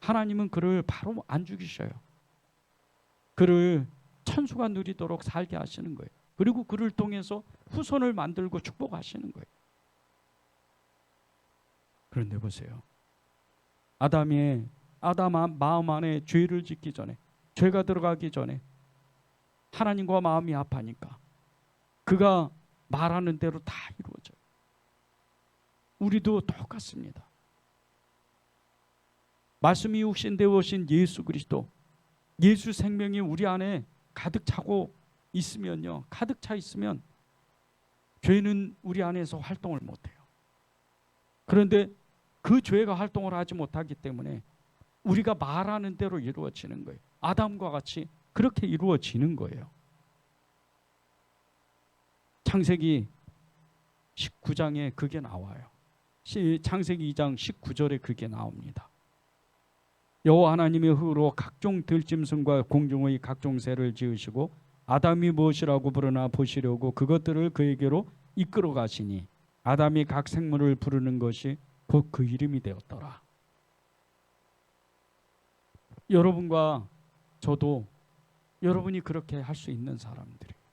하나님은 그를 바로 안 죽이셔요. 그를 천수가 누리도록 살게 하시는 거예요. 그리고 그를 통해서 후손을 만들고 축복하시는 거예요. 그런데 보세요. 아담 마음 안에 죄를 짓기 전에, 죄가 들어가기 전에 하나님과 마음이 합하니까 그가 말하는 대로 다 이루어져요. 우리도 똑같습니다. 말씀이 육신되어 오신 예수 그리스도, 예수 생명이 우리 안에 가득 차고 있으면요, 가득 차 있으면 죄는 우리 안에서 활동을 못해요. 그런데 그 죄가 활동을 하지 못하기 때문에 우리가 말하는 대로 이루어지는 거예요. 아담과 같이 그렇게 이루어지는 거예요. 창세기 19장에 그게 나와요. 창세기 2장 19절에 그게 나옵니다. 여호와 하나님의 흙으로 각종 들짐승과 공중의 각종 새를 지으시고 아담이 무엇이라고 부르나 보시려고 그것들을 그에게로 이끌어 가시니 아담이 각 생물을 부르는 것이 곧 그 이름이 되었더라. 여러분과 저도 여러분이 그렇게 할 수 있는 사람들이에요.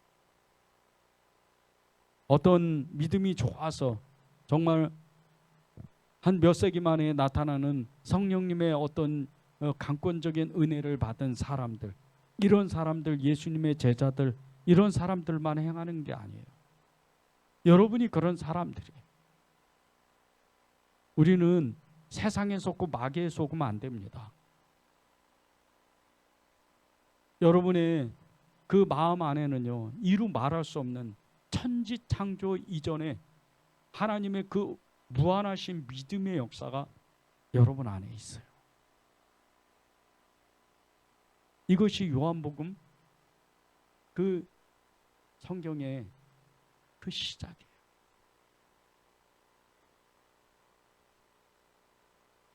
어떤 믿음이 좋아서 정말 한 몇 세기 만에 나타나는 성령님의 어떤 강권적인 은혜를 받은 사람들, 이런 사람들, 예수님의 제자들, 이런 사람들만 행하는 게 아니에요. 여러분이 그런 사람들이에요. 우리는 세상에 속고 마귀에 속으면 안 됩니다. 여러분의 그 마음 안에는요, 이루 말할 수 없는 천지 창조 이전에 하나님의 그 무한하신 믿음의 역사가 여러분 안에 있어요. 이것이 요한복음 그 성경의 그 시작이에요.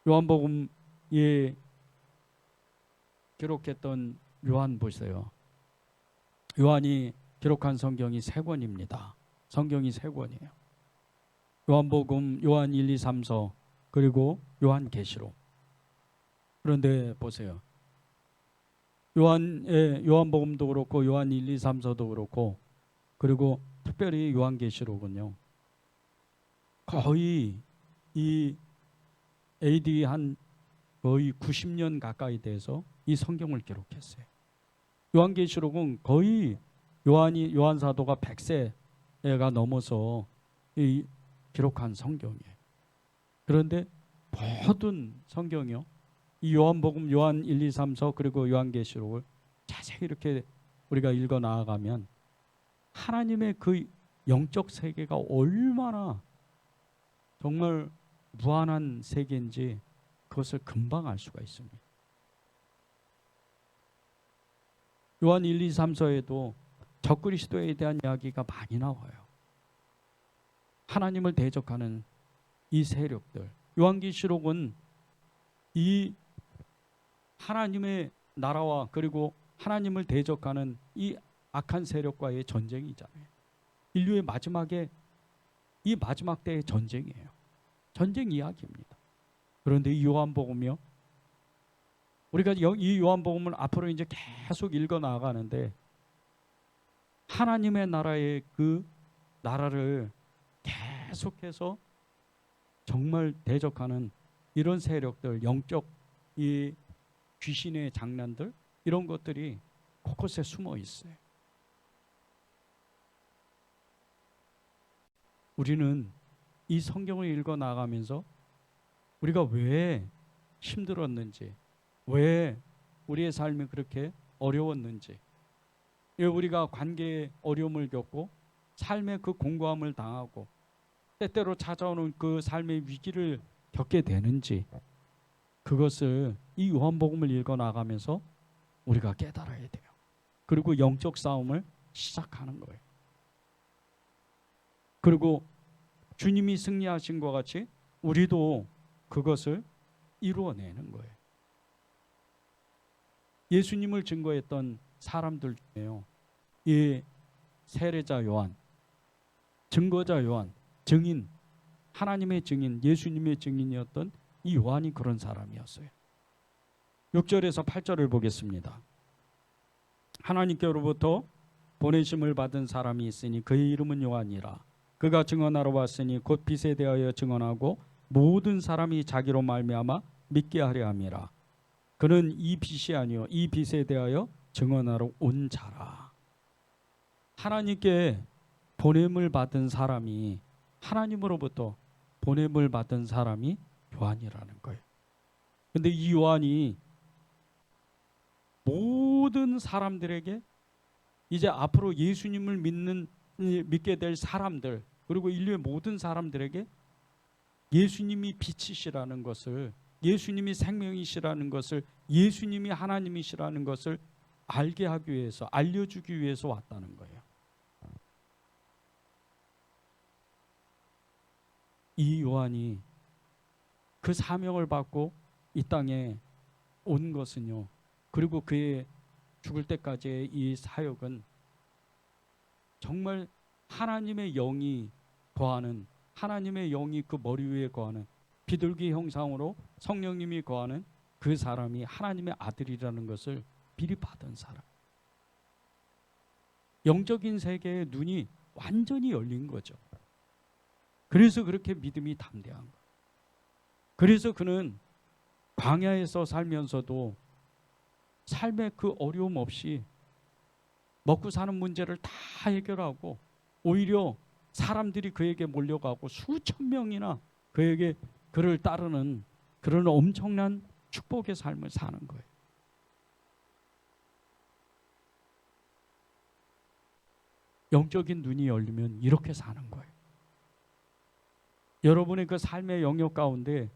요한복음의 기록했던 요한 보세요. 요한이 기록한 성경이 3권입니다. 성경이 3권이에요. 요한복음, 요한 1, 2, 3서, 그리고 요한계시록. 그런데 보세요. 요한복음도 그렇고 요한 1, 2, 3서도 그렇고, 그리고 특별히 요한계시록은요, 거의 이 AD 한 거의 90년 가까이 돼서 이 성경을 기록했어요. 요한계시록은 거의 요한 사도가 100세가 넘어서 기록한 성경이에요. 그런데 모든 성경이요, 이 요한복음, 요한 1, 2, 3서, 그리고 요한계시록을 자세히 이렇게 우리가 읽어 나아가면 하나님의 그 영적 세계가 얼마나 정말 무한한 세계인지 그것을 금방 알 수가 있습니다. 요한 1, 2, 3서에도 적그리스도에 대한 이야기가 많이 나와요. 하나님을 대적하는 이 세력들. 요한계시록은 이 하나님의 나라와 그리고 하나님을 대적하는 이 악한 세력과의 전쟁이잖아요. 인류의 마지막에 이 마지막 때의 전쟁이에요. 전쟁 이야기입니다. 그런데 이 요한복음이요, 우리가 이 요한복음을 앞으로 이제 계속 읽어 나가는데 하나님의 나라의 그 나라를 계속해서 정말 대적하는 이런 세력들, 영적 이 귀신의 장난들, 이런 것들이 곳곳에 숨어 있어요. 우리는 이 성경을 읽어 나가면서 우리가 왜 힘들었는지, 왜 우리의 삶이 그렇게 어려웠는지, 왜 우리가 관계에 어려움을 겪고 삶의 그 공고함을 당하고 때때로 찾아오는 그 삶의 위기를 겪게 되는지, 그것을 이 요한복음을 읽어 나가면서 우리가 깨달아야 돼요. 그리고 영적 싸움을 시작하는 거예요. 그리고 주님이 승리하신 것 같이 우리도 그것을 이루어내는 거예요. 예수님을 증거했던 사람들 중에요, 이 세례자 요한, 증거자 요한, 증인, 하나님의 증인, 예수님의 증인이었던 이 요한이 그런 사람이었어요. 6절에서 8절을 보겠습니다. 하나님께로부터 보내심을 받은 사람이 있으니 그의 이름은 요한이라. 그가 증언하러 왔으니 곧 빛에 대하여 증언하고 모든 사람이 자기로 말미암아 믿게 하려 함이라. 그는 이 빛이 아니요 이 빛에 대하여 증언하러 온 자라. 하나님께 보냄을 받은 사람이, 하나님으로부터 보냄을 받은 사람이 요한이라는 거예요. 근데 이 요한이 모든 사람들에게, 이제 앞으로 예수님을 믿게 될 사람들, 그리고 인류의 모든 사람들에게 예수님이 빛이시라는 것을, 예수님이 생명이시라는 것을, 예수님이 하나님이시라는 것을 알게 하기 위해서, 알려주기 위해서 왔다는 거예요. 이 요한이 그 사명을 받고 이 땅에 온 것은요, 그리고 그의 죽을 때까지의 이 사역은 정말 하나님의 영이 거하는, 하나님의 영이 그 머리 위에 거하는, 비둘기 형상으로 성령님이 거하는 그 사람이 하나님의 아들이라는 것을 미리 받은 사람. 영적인 세계의 눈이 완전히 열린 거죠. 그래서 그렇게 믿음이 담대한 거예요. 그래서 그는 광야에서 살면서도 삶의 그 어려움 없이 먹고 사는 문제를 다 해결하고, 오히려 사람들이 그에게 몰려가고 수천 명이나 그를 따르는 그런 엄청난 축복의 삶을 사는 거예요. 영적인 눈이 열리면 이렇게 사는 거예요. 여러분의 그 삶의 영역 가운데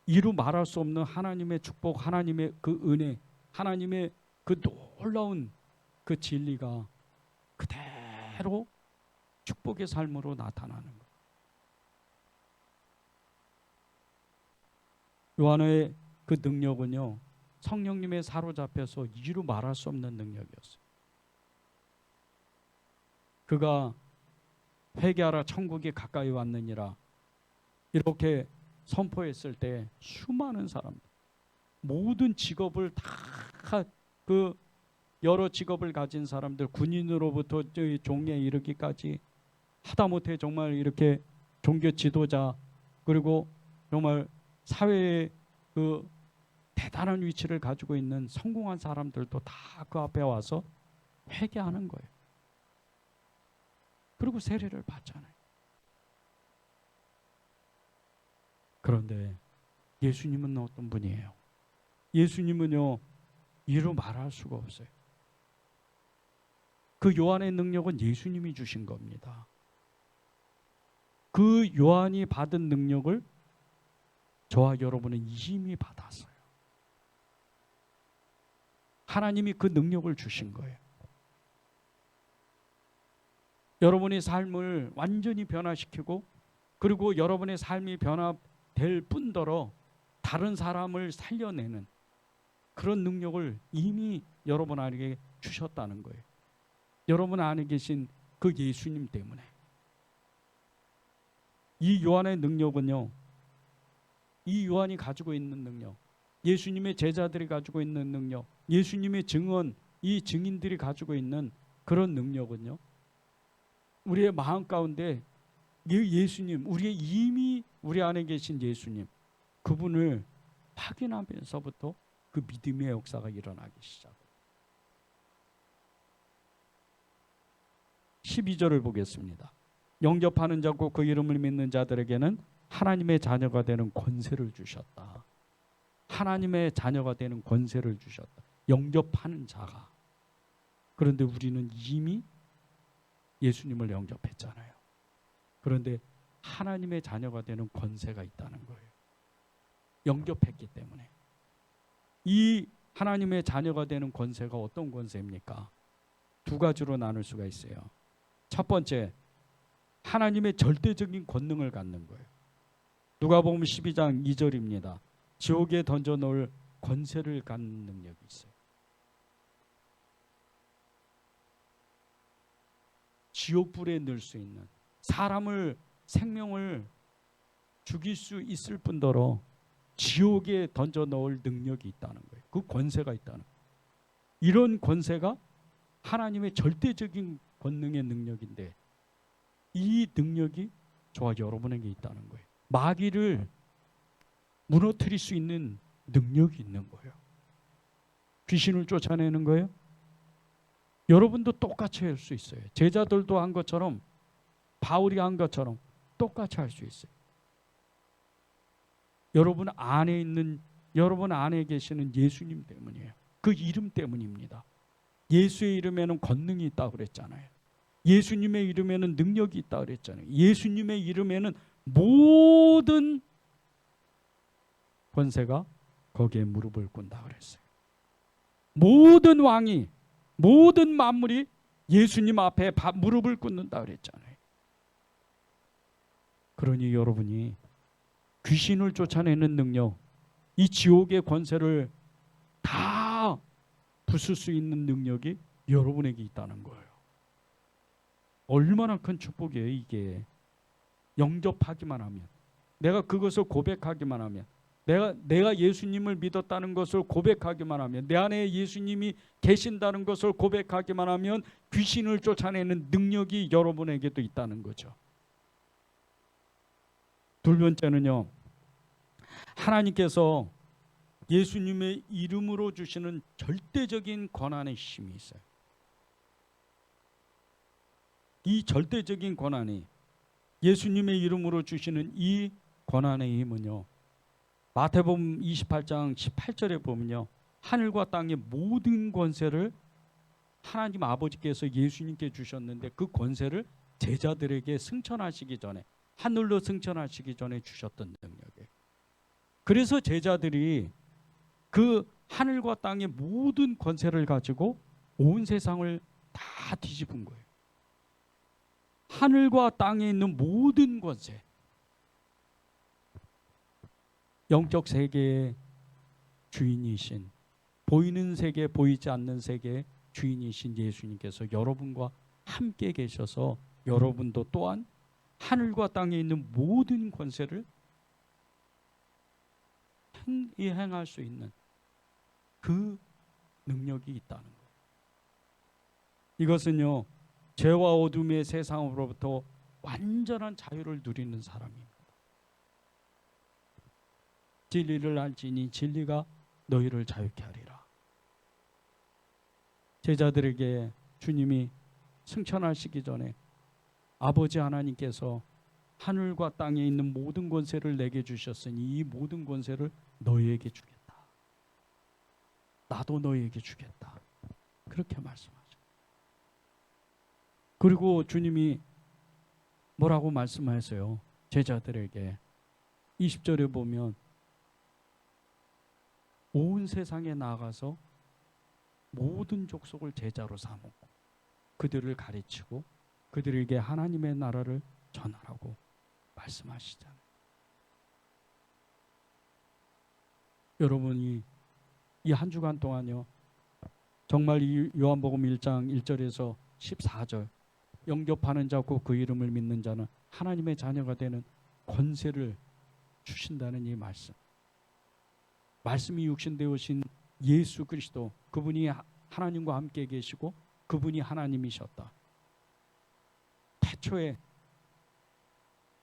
이루 말할 수 없는 하나님의 축복, 하나님의 그 은혜, 하나님의 그 놀라운 그 진리가 그대로 축복의 삶으로 나타나는 거예요. 요한의 그 능력은요, 성령님에 사로잡혀서 이루 말할 수 없는 능력이었어요. 그가 회개하라 천국이 가까이 왔느니라 이렇게 선포했을 때 수많은 사람들, 모든 직업을 다 그 여러 직업을 가진 사람들, 군인으로부터 종에 이르기까지 하다못해 정말 이렇게 종교 지도자, 그리고 정말 사회의 그 대단한 위치를 가지고 있는 성공한 사람들도 다 그 앞에 와서 회개하는 거예요. 그리고 세례를 받잖아요. 그런데 예수님은 어떤 분이에요? 예수님은요, 이루 말할 수가 없어요. 그 요한의 능력은 예수님이 주신 겁니다. 그 요한이 받은 능력을 저와 여러분은 이미 받았어요. 하나님이 그 능력을 주신 거예요. 여러분의 삶을 완전히 변화시키고, 그리고 여러분의 삶이 변화될 뿐더러 다른 사람을 살려내는 그런 능력을 이미 여러분 안에 주셨다는 거예요. 여러분 안에 계신 그 예수님 때문에. 이 요한의 능력은요, 이 요한이 가지고 있는 능력, 예수님의 제자들이 가지고 있는 능력, 예수님의 증언, 이 증인들이 가지고 있는 그런 능력은요, 우리의 마음 가운데 예수님, 이미 우리 안에 계신 예수님, 그분을 확인하면서부터 그 믿음의 역사가 일어나기 시작합니다. 12절을 보겠습니다. 영접하는 자고 그 이름을 믿는 자들에게는 하나님의 자녀가 되는 권세를 주셨다. 하나님의 자녀가 되는 권세를 주셨다. 영접하는 자가. 그런데 우리는 이미 예수님을 영접했잖아요. 그런데 하나님의 자녀가 되는 권세가 있다는 거예요. 영접했기 때문에. 이 하나님의 자녀가 되는 권세가 어떤 권세입니까? 두 가지로 나눌 수가 있어요. 첫 번째, 하나님의 절대적인 권능을 갖는 거예요. 누가복음 12장 2절입니다. 지옥에 던져 놓을 권세를 갖는 능력이 있어요. 지옥불에 넣을 수 있는, 사람을, 생명을 죽일 수 있을 뿐더러 지옥에 던져 넣을 능력이 있다는 거예요. 그 권세가 있다는 거예요. 이런 권세가 하나님의 절대적인 권능의 능력인데, 이 능력이 저와 여러분에게 있다는 거예요. 마귀를 무너뜨릴 수 있는 능력이 있는 거예요. 귀신을 쫓아내는 거예요. 여러분도 똑같이 할 수 있어요. 제자들도 한 것처럼, 바울이 한 것처럼 똑같이 할 수 있어요. 여러분 안에 계시는 예수님 때문이에요. 그 이름 때문입니다. 예수의 이름에는 권능이 있다고 그랬잖아요. 예수님의 이름에는 능력이 있다고 그랬잖아요. 예수님의 이름에는 모든 권세가 거기에 무릎을 꿇는다고 그랬어요. 모든 왕이, 모든 만물이 예수님 앞에 무릎을 꿇는다고 그랬잖아요. 그러니 여러분이 귀신을 쫓아내는 능력, 이 지옥의 권세를 다 부술 수 있는 능력이 여러분에게 있다는 거예요. 얼마나 큰 축복이에요, 이게. 영접하기만 하면, 내가 그것을 고백하기만 하면, 내가 예수님을 믿었다는 것을 고백하기만 하면, 내 안에 예수님이 계신다는 것을 고백하기만 하면 귀신을 쫓아내는 능력이 여러분에게도 있다는 거죠. 두 번째는요, 하나님께서 예수님의 이름으로 주시는 절대적인 권한의 힘이 있어요. 이 절대적인 권한이, 예수님의 이름으로 주시는 이 권한의 힘은요, 마태복음 28장 18절에 보면요, 하늘과 땅의 모든 권세를 하나님 아버지께서 예수님께 주셨는데, 그 권세를 제자들에게 승천하시기 전에, 하늘로 승천하시기 전에 주셨던 능력이에요. 그래서 제자들이 그 하늘과 땅의 모든 권세를 가지고 온 세상을 다 뒤집은 거예요. 하늘과 땅에 있는 모든 권세, 영적 세계의 주인이신 보이는 세계, 보이지 않는 세계의 주인이신 예수님께서 여러분과 함께 계셔서 여러분도 또한 하늘과 땅에 있는 모든 권세를 행할 수 있는 그 능력이 있다는 거예요. 이것은요, 죄와 어둠의 세상으로부터 완전한 자유를 누리는 사람입니다. 진리를 알지니 진리가 너희를 자유케 하리라. 제자들에게 주님이 승천하시기 전에 아버지 하나님께서 하늘과 땅에 있는 모든 권세를 내게 주셨으니 이 모든 권세를 너희에게 주겠다. 나도 너희에게 주겠다. 그렇게 말씀하죠. 그리고 주님이 뭐라고 말씀하세요? 제자들에게 20절에 보면 온 세상에 나가서 모든 족속을 제자로 삼고 그들을 가르치고 그들에게 하나님의 나라를 전하라고 말씀하시잖아요. 여러분이 이 한 주간 동안요, 정말 이 요한복음 1장 1절에서 14절 영접하는 자고 그 이름을 믿는 자는 하나님의 자녀가 되는 권세를 주신다는 이 말씀이 육신되어신 예수 그리스도, 그분이 하나님과 함께 계시고 그분이 하나님이셨다. 태초에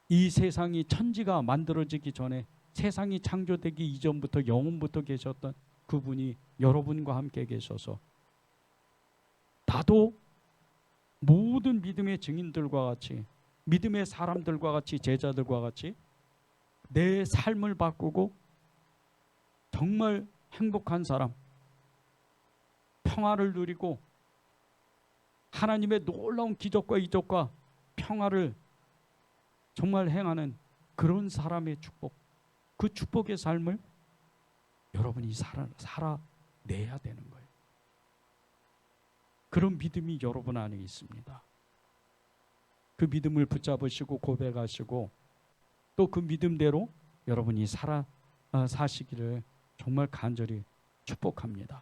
이 세상이 천지가 만들어지기 전에 세상이 창조되기 이전부터 영원부터 계셨던 그분이 여러분과 함께 계셔서 나도 모든 믿음의 증인들과 같이, 믿음의 사람들과 같이, 제자들과 같이 내 삶을 바꾸고 정말 행복한 사람, 평화를 누리고 하나님의 놀라운 기적과 이적과 평화를 정말 행하는 그런 사람의 축복, 그 축복의 삶을 여러분이 살아내야 되는 거예요. 그런 믿음이 여러분 안에 있습니다. 그 믿음을 붙잡으시고 고백하시고 또 그 믿음대로 여러분이 사시기를 정말 간절히 축복합니다.